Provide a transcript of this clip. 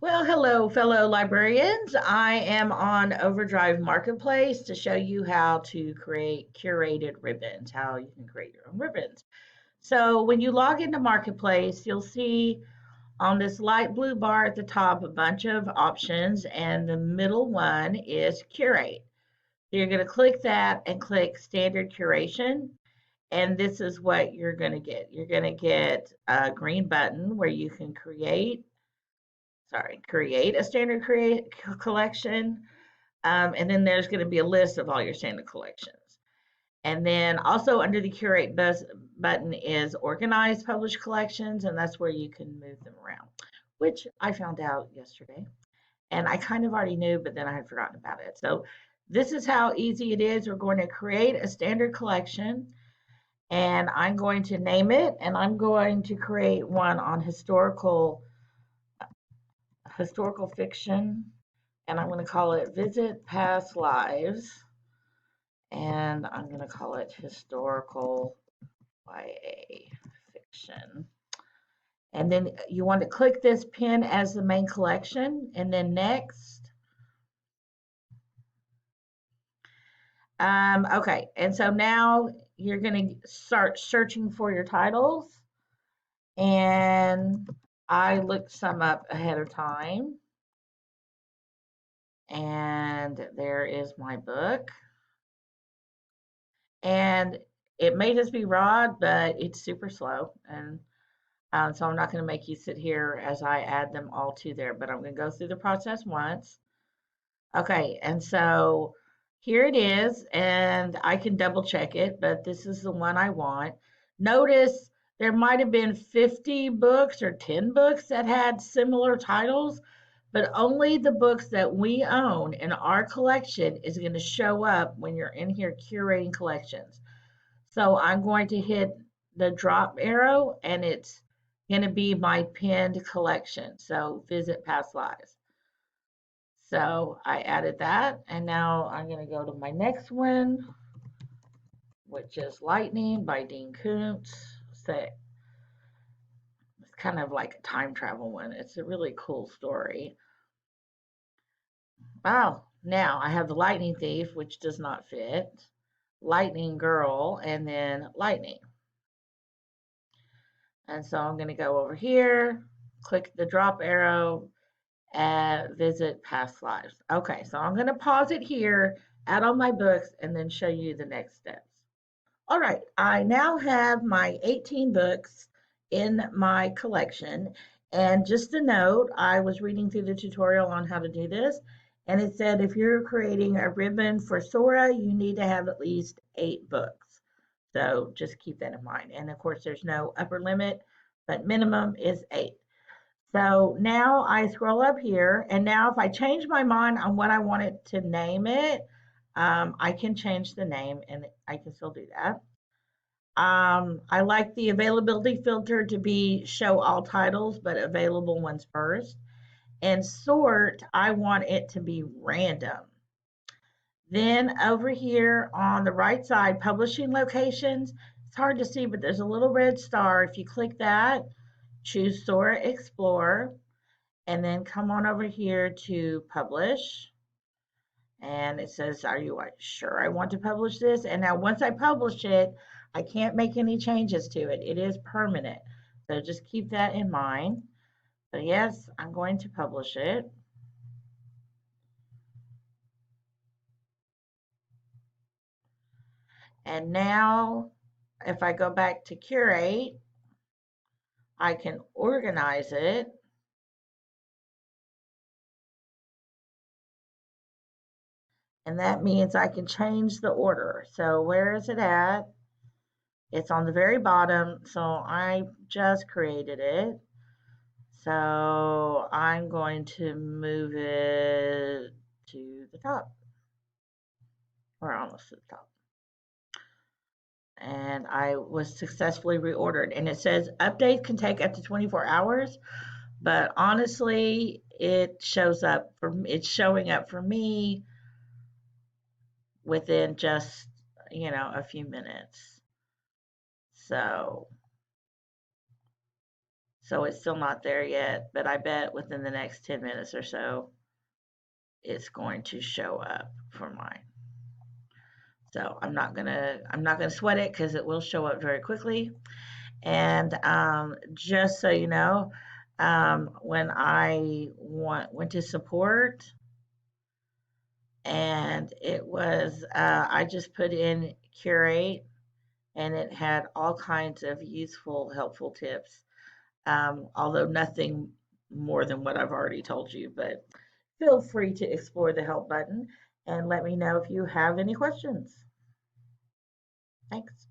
Well, hello, fellow librarians. I am on Overdrive Marketplace to show you how to create curated ribbons, how you can create your own ribbons. So when you log into Marketplace, you'll see on this light blue bar at the top a bunch of options, and the middle one is Curate. So you're going to click that and click Standard Curation, and this is what you're going to get. You're going to get a green button where you can create a standard collection. And then there's going to be a list of all your standard collections. And then also under the curate button is organize published collections, and that's where you can move them around, which I found out yesterday. And I kind of already knew, but then I had forgotten about it. So this is how easy it is. We're going to create a standard collection, and I'm going to name it, and I'm going to create one on historical fiction, and I'm going to call it Visit Past Lives, and I'm going to call it Historical YA Fiction. And then you want to click this pin as the main collection, and then next. Okay, and so now you're going to start searching for your titles, and I looked some up ahead of time. And there is my book. And it may just be Rod, but it's super slow. And so I'm not going to make you sit here as I add them all to there, but I'm going to go through the process once. Okay, and so here it is, and I can double check it, but this is the one I want. Notice there might have been 50 books or 10 books that had similar titles, but only the books that we own in our collection is going to show up when you're in here curating collections. So I'm going to hit the drop arrow, and it's going to be my pinned collection. So visit past lives. So I added that, and now I'm going to go to my next one, which is Lightning by Dean Koontz. So it's kind of like a time travel one. It's a really cool story. Wow, now I have the Lightning Thief, which does not fit, Lightning Girl, and then Lightning. And so I'm going to go over here, click the drop arrow, and visit past lives. Okay, so I'm going to pause it here, add all my books, and then show you the next steps. All right, I now have my 18 books in my collection. And just a note, I was reading through the tutorial on how to do this, and it said if you're creating a ribbon for Sora, you need to have at least 8 books. So just keep that in mind. And of course, there's no upper limit, but minimum is 8. So now I scroll up here, and now if I change my mind on what I wanted to name it, I can change the name, and I can still do that. I like the availability filter to be show all titles, but available ones first. And sort, I want it to be random. Then over here on the right side, publishing locations, it's hard to see, but there's a little red star. If you click that, choose Sora Explorer, and then come on over here to publish. And it says, are you sure I want to publish this? And now once I publish it, I can't make any changes to it. It is permanent. So just keep that in mind. So yes, I'm going to publish it. And now if I go back to curate, I can organize it. And that means I can change the order. So where is it at? It's on the very bottom. So I just created it. So I'm going to move it to the top, or almost to the top. And I was successfully reordered. And it says updates can take up to 24 hours, but honestly, it's showing up for me within just, a few minutes. So So it's still not there yet, but I bet within the next 10 minutes or so, it's going to show up for mine. So I'm not gonna sweat it because it will show up very quickly. And just so you know, when I went to support, and it was I just put in Curate, and it had all kinds of useful, helpful tips. Although nothing more than what I've already told you, but feel free to explore the help button and let me know if you have any questions. Thanks.